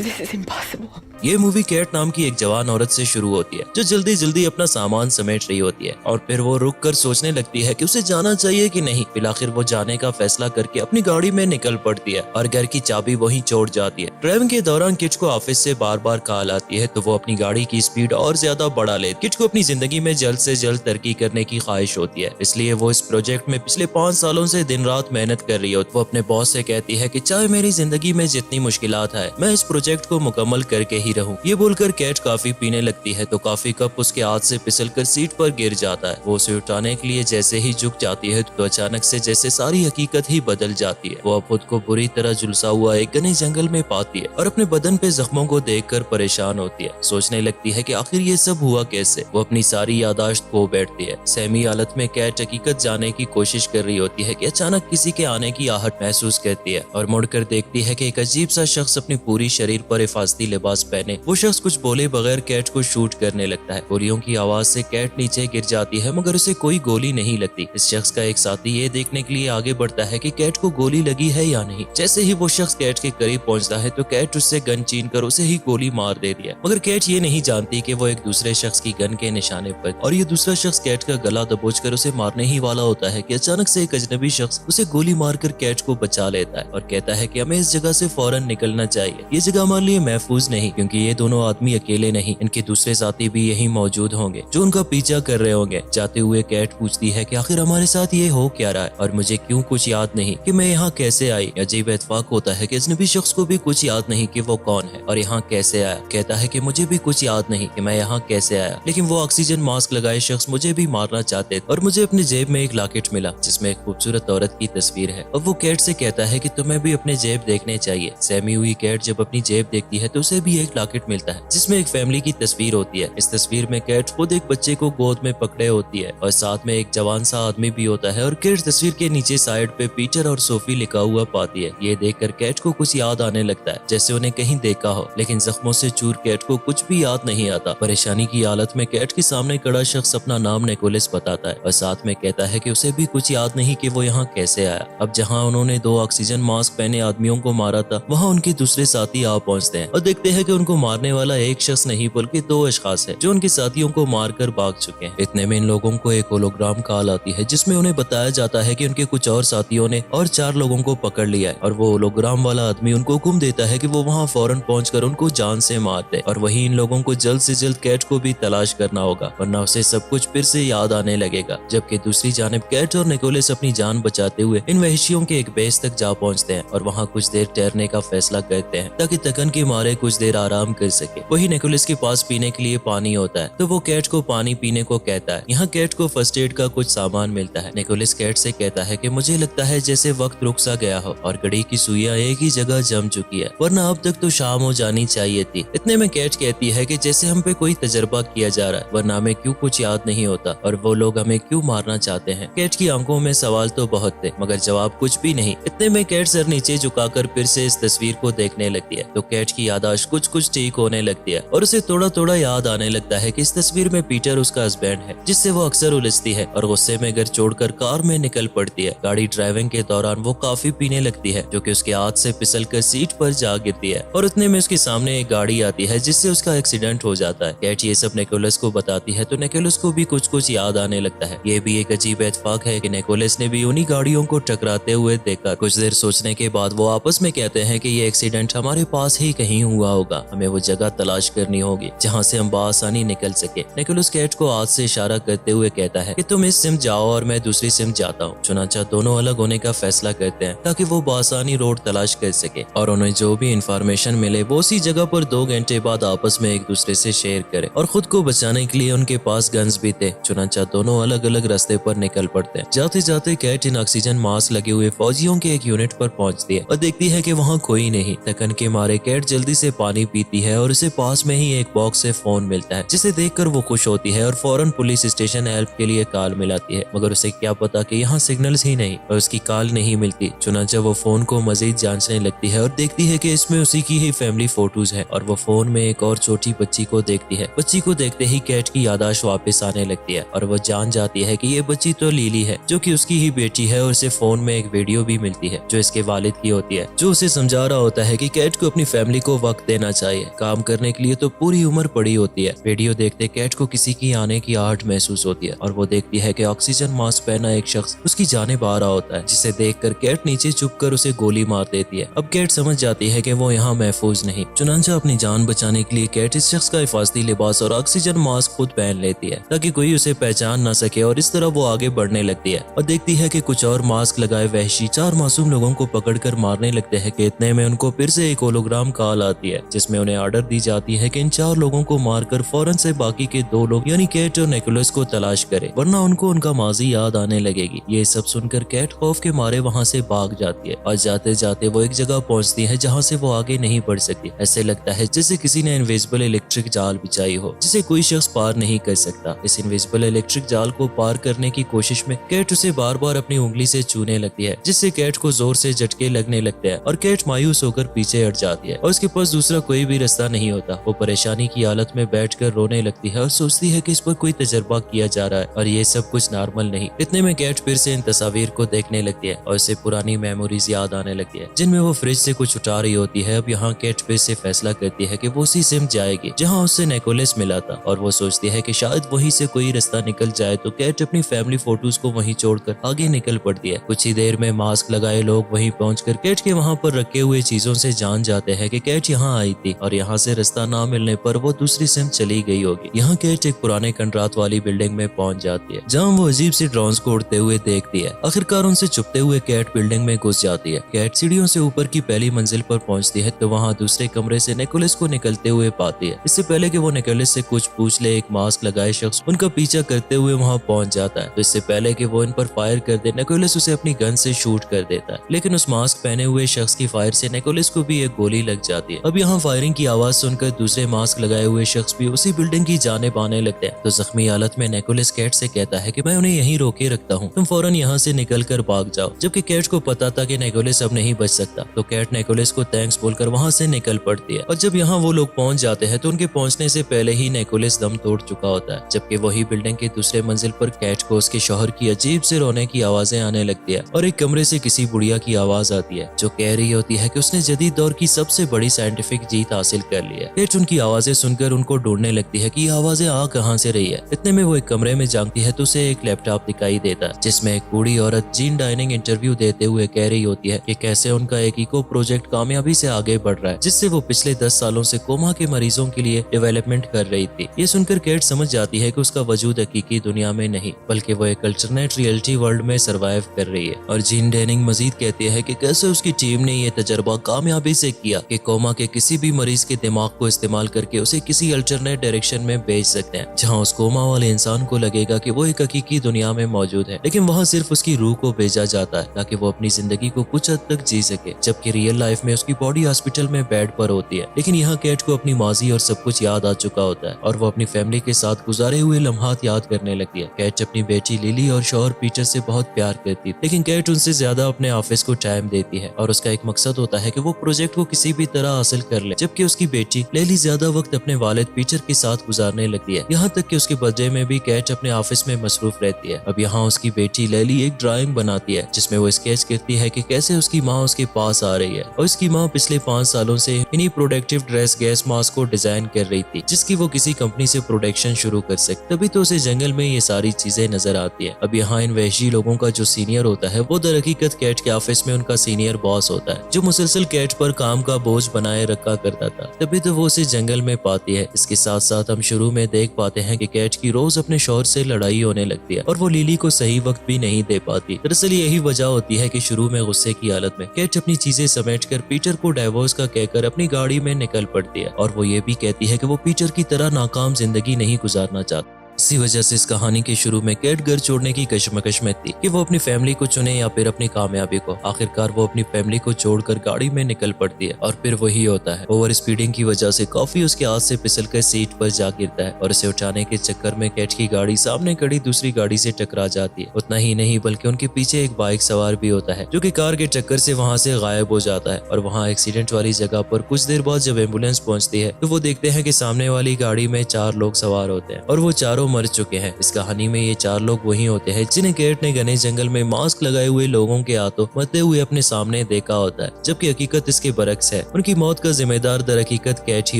This is impossible. ये movie cat नाम की एक जवान औरत से शुरू होती है जो जल्दी जल्दी अपना सामान समेट रही होती है और फिर वो रुक कर सोचने लगती है कि उसे जाना चाहिए कि नहीं। फिर आखिर वो जाने का फैसला करके अपनी गाड़ी में निकल पड़ती है और घर की चाबी वहीं छोड़ जाती है। ड्राइविंग के दौरान किट को ऑफिस से बार बार कॉल आती है तो वो अपनी गाड़ी की स्पीड और ज्यादा बढ़ा ले। किट को अपनी जिंदगी में जल्द से जल्द तरक्की करने की ख्वाहिश होती है, इसलिए वो इस प्रोजेक्ट में पिछले 5 सालों से दिन रात मेहनत कर रही होती है। वो अपने बॉस से कहती है कि चाहे मेरी जिंदगी में जितनी मुश्किलात है मैं इस प्रोजेक्ट को मुकम्मल करके ही रहूं। ये बोलकर कैट काफी पीने लगती है तो काफी कप उसके हाथ से फिसलकर सीट पर गिर जाता है। वो उसे उठाने के लिए जैसे ही झुक जाती है तो अचानक से जैसे सारी हकीकत ही बदल जाती है। वो अब खुद को बुरी तरह झुलसा हुआ एक घने जंगल में पाती है और अपने बदन पे जख्मों को देखकर परेशान होती है। सोचने लगती है कि आखिर ये सब हुआ कैसे। वो अपनी सारी यादाश्त खो बैठती है। सहमी हालत में कैट हकीकत जाने की कोशिश कर रही होती है कि अचानक किसी के आने की आहट महसूस करती है और मुड़कर देखती है कि एक अजीब सा शख्स अपनी पूरी शरीर पर हिफाजती लिबास पहने वो शख्स कुछ बोले बगैर कैट को शूट करने लगता है। गोलियों की आवाज से कैट नीचे गिर जाती है मगर उसे कोई गोली नहीं लगती। इस शख्स का एक साथी ये देखने के लिए आगे बढ़ता है कि कैट को गोली लगी है या नहीं। जैसे ही वो शख्स कैट के करीब पहुंचता है तो कैट उससे गन छीन कर उसे ही गोली मार देती है, मगर कैट ये नहीं जानती कि वो एक दूसरे शख्स की गन के निशाने पर और ये दूसरा शख्स कैट का गला दबोचकर उसे मारने ही वाला होता है कि अचानक से एक अजनबी शख्स उसे गोली मारकर कैट को बचा लेता है और कहता है कि हमें इस जगह से फौरन निकलना चाहिए। ये जगह हमारे लिए महफूज नहीं क्योंकि ये दोनों आदमी अकेले नहीं, इनके दूसरे साथी भी यहीं मौजूद होंगे जो उनका पीछा कर रहे होंगे। जाते हुए कैट पूछती है कि आखिर हमारे साथ ये हो क्या रहा है और मुझे क्यों कुछ याद नहीं कि मैं यहाँ कैसे आई। अजीब इत्तेफाक होता है कि अजनबी शख्स को भी कुछ याद नहीं कि वो कौन है और यहाँ कैसे आया। कहता है कि मुझे भी कुछ याद नहीं कि मैं यहाँ कैसे आया, लेकिन वो ऑक्सीजन मास्क लगाए शख्स मुझे भी मारना चाहते थे और मुझे अपनी जेब में एक लॉकेट मिला जिसमें एक खूबसूरत औरत की तस्वीर है। और वो कैट से कहता है कि तुम्हें भी अपने जेब देखने चाहिए। सहमी हुई कैट जब अपनी जेब देखती है तो उसे भी एक लॉकेट मिलता है जिसमें एक फैमिली की तस्वीर होती है। इस तस्वीर में कैट खुद एक बच्चे को गोद में पकड़े होती है और साथ में एक जवान सा आदमी भी होता है और कैट तस्वीर के नीचे साइड पे पीटर और सोफी लिखा हुआ पाती है। ये देखकर कैट को कुछ याद आने लगता है जैसे उन्हें कहीं देखा हो, लेकिन जख्मों से चूर कैट को कुछ भी याद नहीं आता। परेशानी की हालत में कैट के सामने खड़ा शख्स अपना नाम निकोलस बताता है और साथ में कहता है कि उसे भी कुछ याद नहीं कि वो यहाँ कैसे आया। अब जहाँ उन्होंने 2 ऑक्सीजन मास्क पहने आदमियों को मारा था वहाँ उनके दूसरे साथी आ पहुँचते हैं और देखते हैं कि उनको मारने वाला एक शख्स नहीं बल्कि 2 अशखास है जो उनके साथियों को मारकर भाग चुके हैं। इतने में इन लोगों को एक होलोग्राम कॉल आती है जिसमें उन्हें बताया जाता है कि उनके कुछ और साथियों ने और 4 लोगों को पकड़ लिया है और वो होलोग्राम वाला आदमी उनको हुक्म देता है कि वो वहाँ फौरन पहुंचकर उनको जान से मार दे और वही इन लोगों को जल्द से जल्द कैट को भी तलाश करना होगा वरना उसे सब कुछ फिर से याद आने लगेगा। जबकि दूसरी जानिब कैट और निकोलस अपनी जान बचाते हुए इन वहशियों के एक बेस तक जा पहुंचते हैं और वहाँ कुछ देर ठहरने का फैसला करते हैं ताकि थकन के मारे कुछ देर आराम कर सके। वही निकोलस के पास पीने के लिए पानी होता है तो वो कैट को पानी पीने को कहता है। यहाँ कैट को फर्स्ट एड का कुछ सामान मिलता है। निकोलस कैट से कहता है कि मुझे लगता है जैसे वक्त रुक सा गया हो और घड़ी की सुइयां एक ही जगह जम चुकी है वरना अब तक तो शाम हो जानी चाहिए थी। इतने में कैट कहती है कि जैसे हम पे कोई तजर्बा किया जा रहा है वरना हमें क्यों कुछ याद नहीं होता और वो लोग हमें क्यों मारना चाहते हैं। कैट की आंखों में सवाल तो बहुत थे मगर जवाब कुछ भी नहीं। इतने में कैट सर नीचे झुकाकर फिर से इस तस्वीर को देखने लगती है तो कैट की यादाश्त कुछ ठीक होने लगती है और उसे थोड़ा थोड़ा याद आने लगता है कि इस तस्वीर में पीटर उसका हस्बैंड है जिससे वो अक्सर उलझती है और गुस्से में घर छोड़कर कार में निकल पड़ती है। गाड़ी ड्राइविंग के दौरान वो काफी पीने लगती है जो कि उसके हाथ से फिसलकर सीट पर जा गिरती है और उतने में उसके सामने एक गाड़ी आती है जिससे उसका एक्सीडेंट हो जाता है। कैट ये सब निकोलस को बताती है तो निकोलस को भी कुछ याद आने लगता है। ये भी एक अजीब इत्तेफाक है कि निकोलस ने भी उन्हीं गाड़ियों को टकराते हुए देखा। कुछ देर सोचने के बाद वो आपस में कहते हैं कि ये एक्सीडेंट हमारे पास ही कहीं हुआ होगा, हमें वो जगह तलाश करनी होगी जहाँ से हम बआसानी निकल सके। निकोलस कैट को हाथ से इशारा करते हुए कहता है कि तुम इस सिम जाओ और मैं दूसरी सिम जाता हूँ। चुनांचा दोनों अलग होने का फैसला करते हैं ताकि वो बआसानी रोड तलाश कर सके और उन्हें जो भी इंफॉर्मेशन मिले वो उसी जगह पर 2 घंटे बाद आपस में एक दूसरे से शेयर करे और खुद को बचाने के लिए उनके पास गन्स भी थे। चुनांचा दोनों अलग अलग रास्ते पर निकल पड़ते हैं। जाते जाते कैट इन ऑक्सीजन मास्क लगे हुए फौजियों के एक यूनिट पर पहुंचती है और देखती है कि वहाँ कोई नहीं। थकन के मारे कैट जल्दी से पानी पीती है और उसे पास में ही एक बॉक्स से फोन मिलता है जिसे देखकर वो खुश होती है और फौरन पुलिस स्टेशन हेल्प के लिए कॉल मिलाती है मगर उसे क्या पता कि यहाँ सिग्नल्स ही नहीं और उसकी कॉल नहीं मिलती। चुनांचा वो फोन को मजीद जांचने लगती है और देखती है कि इसमें उसी की ही फैमिली फोटोज है और वो फोन में एक और छोटी बच्ची को देखती है। बच्ची को देखते ही कैट की यादाश्त वापस आने लगती है और वो जान जाती है कि ये बच्ची तो लीली है जो कि उसकी ही बेटी है और उसे फोन में एक वीडियो भी मिलती है जो इसके वालिद की होती है जो उसे समझा रहा होता है कि कैट को अपनी फैमिली को वक्त देना चाहिए। काम करने के लिए तो पूरी उम्र पड़ी होती है। वीडियो देखते कैट को किसी की आने की आहट महसूस होती है और वो देखती है कि ऑक्सीजन मास्क पहना एक शख्स उसकी जानिब आ रहा होता है, जिसे देखकर कैट नीचे झुककर उसे गोली मार देती है। अब कैट समझ जाती है कि वो यहाँ महफूज नहीं। चुनांचा अपनी जान बचाने के लिए कैट इस शख्स का हिफाजती लिबास और ऑक्सीजन मास्क खुद पहन लेती है ताकि कोई उसे पहचान न सके और इस तरह वो आगे बढ़ने लगती है और देखती है कि कुछ और मास्क लगाए वहशी 4 मासूम लोगों को पकड़कर मारने लगते हैं कि इतने में उनको फिर से एक होलोग्राम कॉल आती है जिसमें उन्हें ऑर्डर दी जाती है कि इन 4 लोगों को मारकर फौरन से बाकी के 2 लोग यानी कैट और निकोलस को तलाश करे, वरना उनको उनका माजी याद आने लगेगी। ये सब सुनकर कैट खौफ के मारे वहाँ से भाग जाती है और जाते जाते वो एक जगह पहुँचती है जहाँ से वो आगे नहीं बढ़ सकती। ऐसे लगता है जैसे किसी ने इनविजिबल इलेक्ट्रिक जाल बिछाई हो जिसे कोई शख्स पार नहीं कर सकता। इस इनविजिबल इलेक्ट्रिक जाल को पार करने की कोशिश में कैट उसे बार बार अपनी उंगली से छूने लगती है, जिससे कैट को जोर से झटके लगने लगते हैं और कैट मायूस होकर पीछे हट जाती है और उसके पास दूसरा कोई भी रास्ता नहीं होता। वो परेशानी की हालत में बैठकर रोने लगती है और सोचती है कि इस पर कोई तजर्बा किया जा रहा है और ये सब कुछ नॉर्मल नहीं। इतने में कैट फिर से इन तस्वीर को देखने लगती है और उसे पुरानी मेमोरीज याद आने लगती है जिनमें वो फ्रिज से कुछ उठा रही होती है। अब यहाँ कैट फिर से फैसला करती है कि वो उसी सिम जाएगी जहाँ उससे निकोलस मिला था और वो सोचती है कि शायद वहीं से कोई रास्ता निकल जाए, तो कैट अपनी फैमिली फोटोज को वहीं छोड़कर आगे निकल पड़ती है। कुछ ही देर में मास्क लगाए लोग वहीं पहुंचकर कैट के वहां पर रखे हुए चीजों से जान जाते हैं कि कैट यहाँ आई थी और यहाँ से रास्ता ना मिलने पर वो दूसरी सिम चली गई होगी। यहाँ कैट एक पुराने कंट्रात वाली बिल्डिंग में पहुंच जाती है जहाँ वो अजीब सी ड्रोन्स को उड़ते हुए देखती है। आखिरकार उनसे छुपते हुए कैट बिल्डिंग में घुस जाती है। कैट सीढ़ियों से ऊपर की पहली मंजिल पर पहुंचती है तो वहाँ दूसरे कमरे से निकोलस को निकलते हुए पाती है। इससे पहले कि वो निकोलस से कुछ पूछ ले, एक मास्क लगाए शख्स उनका पीछा करते हुए वहां पहुंच जाता है। तो इससे पहले कि वो इन पर फायर कर दे, निकोलस उसे अपनी गन से शूट कर देता है, लेकिन उस मास्क पहने हुए शख्स की फायर से निकोलस को भी एक गोली लग जाती है। अब यहाँ फायरिंग की आवाज सुनकर दूसरे मास्क लगाए हुए शख्स भी उसी बिल्डिंग की जानिब आने लगते हैं। तो जख्मी हालत में निकोलस कैट से कहता है कि मैं उन्हें यहीं रोके रखता हूँ, तुम फौरन यहाँ से निकल कर भाग जाओ। जबकि कैट को पता था कि निकोलस अब नहीं बच सकता, तो कैट निकोलस को थैंक्स बोलकर वहाँ से निकल पड़ती है। और जब यहाँ वो लोग पहुंच जाते हैं तो उनके पहुंचने से पहले ही निकोलस दम तोड़ चुका होता है। जबकि वही बिल्डिंग के दूसरे मंजिल पर कैट को उसके शौहर की अजीब से रोने की आवाजें आने लगती है और एक कमरे से किसी बुढ़िया की आवाज आती है जो कह रही होती है कि उसने जदीद दौर की सबसे बड़ी साइंटिफिक जीत हासिल कर ली है। कैट उनकी आवाजें सुनकर उनको ढूंढने लगती है कि ये आवाजें आ कहाँ से रही है। इतने में वो एक कमरे में झांकती है तो उसे एक लैपटॉप दिखाई देता है जिसमें एक बूढ़ी औरत जीन डाइनिंग इंटरव्यू देते हुए कह रही होती है कि कैसे उनका एक इको प्रोजेक्ट कामयाबी से आगे बढ़ रहा है जिससे वो पिछले 10 सालों से कोमा के मरीजों के लिए डेवलपमेंट कर रही थी। ये सुनकर कैट समझ जाती है कि उसका वजूद हकीकी दुनिया में नहीं बल्कि वो एक अल्टरनेट रियलिटी वर्ल्ड में सरवाइव कर रही है। और जीन डैनिंग मजीद कहती है कि कैसे उसकी टीम ने ये तजर्बा कामयाबी से किया कि कोमा के किसी भी मरीज के दिमाग को इस्तेमाल करके उसे किसी अल्टरनेट डायरेक्शन में भेज सकते हैं जहाँ उस कोमा वाले इंसान को लगेगा कि वो एक हकीकी दुनिया में मौजूद है, लेकिन वहाँ सिर्फ उसकी रूह को भेजा जाता है ताकि वो अपनी जिंदगी को कुछ हद तक जी सके, जबकि रियल लाइफ में उसकी बॉडी हॉस्पिटल में बेड पर होती है। लेकिन यहाँ कैट को अपनी माजी और सब कुछ याद आ चुका होता है और वो अपनी फैमिली के साथ गुजारे हुए लम्हात याद करने लगती है। कैट अपनी बेटी लिली और शौहर पीटर से बहुत प्यार करती है, लेकिन कैट उनसे ज्यादा अपने ऑफिस को टाइम देती है और उसका एक मकसद होता है कि वो प्रोजेक्ट को किसी भी तरह हासिल कर ले। जबकि उसकी बेटी लेली ज्यादा वक्त अपने वालिद पीटर के साथ गुजारने लगती है, यहाँ तक कि उसके बर्थडे में भी कैट अपने ऑफिस में मसरूफ रहती है। अब यहाँ उसकी बेटी लेली एक ड्राइंग बनाती है जिसमें वो स्केच करती है कि कैसे उसकी माँ उसके पास आ रही है और उसकी माँ पिछले 5 सालों से इन्हीं प्रोडक्टिव ड्रेस गैस मास्क को डिजाइन कर रही थी जिसकी वो किसी कंपनी से प्रोडक्शन शुरू कर सके। तभी तो उसे जंगल में ये सारी चीजें नजर आती है। अब यहाँ इन वहशी लोगों का जो सीनियर होता है वो दर हकीकत कैट के ऑफिस में उनका सीनियर बॉस होता है जो मुसलसल कैट पर काम का बोझ बनाए रखा करता था। तभी तो वो उसे जंगल में पाती है। इसके साथ साथ हम शुरू में देख पाते हैं कि कैट की रोज अपने शौहर से लड़ाई होने लगती है और वो लिली को सही वक्त भी नहीं दे पाती। दरअसल यही वजह होती है कि शुरू में गुस्से की हालत में कैट अपनी चीजें समेटकर पीटर को डाइवोर्स का कहकर अपनी गाड़ी में निकल पड़ती है और वो ये भी कहती है कि वो पीटर की तरह नाकाम जिंदगी नहीं गुजारना चाहती। इसी वजह से इस कहानी के शुरू में कैट घर छोड़ने की कशमकश में थी कि वो अपनी फैमिली को चुने या फिर अपनी कामयाबी को। आखिरकार वो अपनी फैमिली को छोड़कर गाड़ी में निकल पड़ती है और फिर वही होता है, ओवर स्पीडिंग की वजह से कॉफी उसके हाथ से फिसलकर सीट पर जा गिरता है और उसे उठाने के चक्कर में कैट की गाड़ी सामने खड़ी दूसरी गाड़ी से टकरा जाती है। उतना ही नहीं बल्कि उनके पीछे एक बाइक सवार भी होता है जो कि कार के टक्कर से वहां से गायब हो जाता है। और वहां एक्सीडेंट वाली जगह पर कुछ देर बाद जब एम्बुलेंस पहुंचती है तो वो देखते हैं कि सामने वाली गाड़ी में 4 लोग सवार होते हैं और वो चारों मर चुके हैं। इस कहानी में ये 4 लोग वही होते हैं जिन्हें कैट ने घने जंगल में मास्क लगाए हुए लोगों के हाथों मरते हुए अपने सामने देखा होता है, जबकि हकीकत इसके बरक्स है। उनकी मौत का जिम्मेदार दर हकीकत कैट ही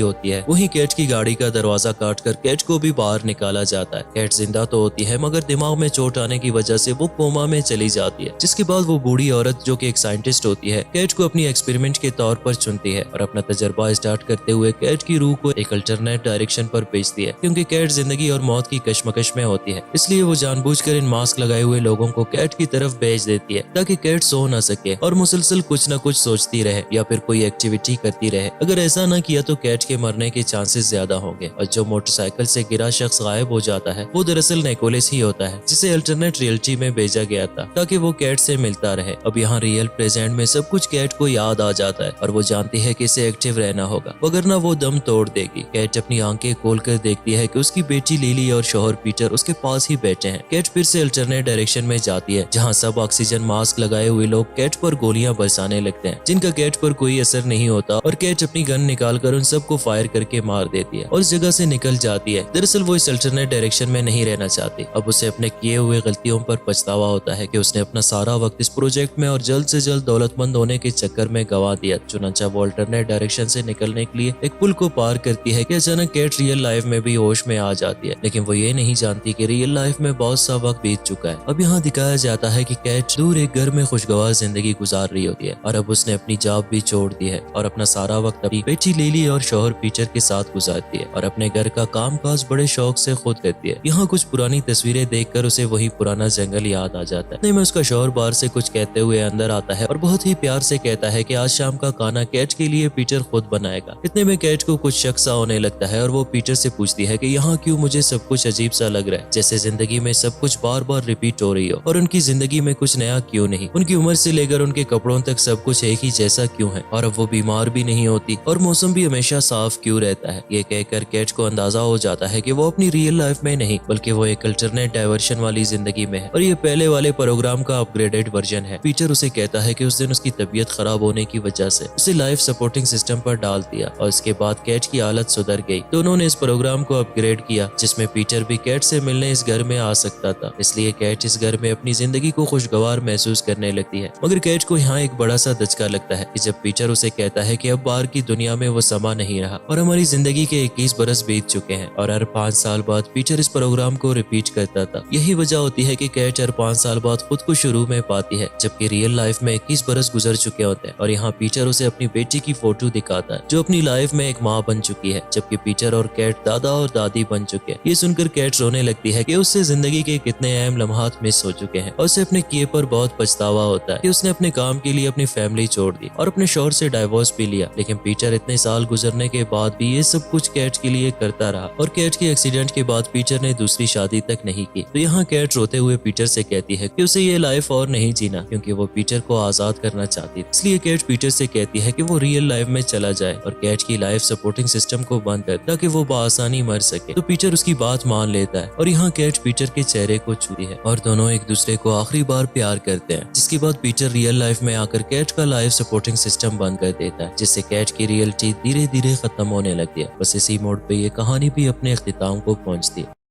होती है। वहीं कैट की गाड़ी का दरवाजा काटकर कैट को भी बाहर निकाला जाता है। कैट जिंदा तो होती है मगर दिमाग में चोट आने की वजह से वो कोमा में चली जाती है, जिसके बाद वो बूढ़ी औरत जो कि एक साइंटिस्ट होती है कैट को अपनी एक्सपेरिमेंट के तौर पर चुनती है और अपना तजर्बा स्टार्ट करते हुए कैट की रूह को एक अल्टरनेट डायरेक्शन पर भेजती है। क्योंकि कैट जिंदगी और मौत की कश्मकश में होती है, इसलिए वो जानबूझकर इन मास्क लगाए हुए लोगों को कैट की तरफ भेज देती है ताकि कैट सो न सके और मुसलसल कुछ न कुछ सोचती रहे या फिर कोई एक्टिविटी करती रहे। अगर ऐसा न किया तो कैट के मरने के चांसेस ज्यादा होंगे। और जो मोटरसाइकिल से गिरा शख्स गायब हो जाता है वो दरअसल निकोलस ही होता है, जिसे अल्टरनेट रियलिटी में भेजा गया था ताकि वो कैट से मिलता रहे। अब यहाँ रियल प्रेजेंट में सब कुछ कैट को याद आ जाता है और वो जानती है कि इसे एक्टिव रहना होगा वगरना वो दम तोड़ देगी। कैट अपनी आंखें खोलकर देखती है कि उसकी बेटी लिली और शौहर पीटर उसके पास ही बैठे हैं। कैट फिर से अल्टरनेट डायरेक्शन में जाती है जहाँ सब ऑक्सीजन मास्क लगाए हुए लोग कैट पर गोलियां बरसाने लगते हैं जिनका कैट पर कोई असर नहीं होता और कैट अपनी गन निकालकर उन सबको फायर करके मार देती है और इस जगह से निकल जाती है। दरअसल वो इस अल्टरनेट डायरेक्शन में नहीं रहना चाहती। अब उसे अपने किए हुए गलतियों पर पछतावा होता है कि उसने अपना सारा वक्त इस प्रोजेक्ट में और जल्द से जल्द दौलतमंद होने के चक्कर में गवा दिया। चुनांचा वो अल्टरनेट डायरेक्शन से निकलने के लिए एक पुल को पार करती है कि अचानक कैट रियल लाइफ में भी होश में आ जाती है, लेकिन वो ये नहीं जानती कि रियल लाइफ में बहुत सा वक्त बीत चुका है। अब यहाँ दिखाया जाता है कि कैट दूर एक घर में खुशगवार जिंदगी गुजार रही होती है और अब उसने अपनी जॉब भी छोड़ दी है और अपना सारा वक्त अपनी बेटी लिली और शौहर पीटर के साथ गुजारती है और अपने घर का कामकाज बड़े शौक से खुद करती है। यहाँ कुछ पुरानी तस्वीरें देखकर उसे वही पुराना जंगल याद आ जाता है। इतने में उसका शौहर बाहर से कुछ कहते हुए अंदर आता है और बहुत ही प्यार से कहता है कि आज शाम का खाना कैट के लिए पीटर खुद बनाएगा। इतने में कैट को कुछ शक सा होने लगता है और वो पीटर से पूछती है कि यहाँ क्यों मुझे सब कुछ अजीब सा लग रहा है, जैसे जिंदगी में सब कुछ बार बार रिपीट हो रही हो और उनकी जिंदगी में कुछ नया क्यों नहीं। उनकी उम्र से लेकर उनके कपड़ों तक सब कुछ एक ही जैसा क्यों है और अब वो बीमार भी नहीं होती और मौसम भी हमेशा साफ क्यों रहता है। ये कहकर कैट को अंदाजा हो जाता है कि वो अपनी रियल लाइफ में नहीं बल्कि वो एक अल्टरनेट डायवर्शन वाली जिंदगी में है और ये पहले वाले प्रोग्राम का अपग्रेडेड वर्जन है। पीटर उसे कहता है कि उस दिन उसकी तबीयत खराब होने की वजह से उसे लाइफ सपोर्टिंग सिस्टम पर डाल दिया और इसके बाद कैट की हालत सुधर गई। तो उन्होंने इस प्रोग्राम को अपग्रेड किया जिसमें पीटर भी कैट से मिलने इस घर में आ सकता था, इसलिए कैट इस घर में अपनी जिंदगी को खुशगवार महसूस करने लगती है। मगर कैट को यहाँ एक बड़ा सा धचका लगता है कि जब पीटर उसे कहता है कि अब बाहर की दुनिया में वो समा नहीं रहा और हमारी जिंदगी के 21 बरस बीत चुके हैं और हर 5 साल बाद पीटर इस प्रोग्राम को रिपीट करता था। यही वजह होती है कि कैट हर 5 साल बाद खुद को शुरू में पाती है जबकि रियल लाइफ में 21 बरस गुजर चुके होते हैं और यहाँ पीटर उसे अपनी बेटी की फोटो दिखाता है जो अपनी लाइफ में एक माँ बन चुकी है, जबकि पीटर और कैट दादा और दादी बन चुके हैं। ये सुनकर कैट रोने लगती है कि उससे जिंदगी के कितने अहम लम्हात मिस हो चुके हैं और उसे अपने किए पर बहुत पछतावा होता है कि उसने अपने काम के लिए अपनी फैमिली छोड़ दी और अपने शौहर से डाइवोर्स भी लिया। लेकिन पीटर इतने साल गुजरने के बाद भी ये सब कुछ कैट के लिए करता रहा और कैट के एक्सीडेंट के बाद पीटर ने दूसरी शादी तक नहीं की। तो यहाँ कैट रोते हुए पीटर से कहती है कि उसे ये लाइफ और नहीं जीना क्योंकि वो पीटर को आजाद करना चाहती थी। इसलिए कैट पीटर से कहती है कि वो रियल लाइफ में चला जाए और कैट की लाइफ सपोर्टिंग सिस्टम को बंद कर ताकि वो बआसानी मर सके। तो पीटर उसकी बात मान लेता है और यहाँ कैट पीटर के चेहरे को छूती है और दोनों एक दूसरे को आखिरी बार प्यार करते हैं, जिसके बाद पीटर रियल लाइफ में आकर कैट का लाइफ सपोर्टिंग सिस्टम बंद कर देता है जिससे कैट की रियलिटी धीरे धीरे खत्म होने लगती है। बस इसी मोड़ पे ये कहानी भी अपने अख्तिताम को पहुंचती है।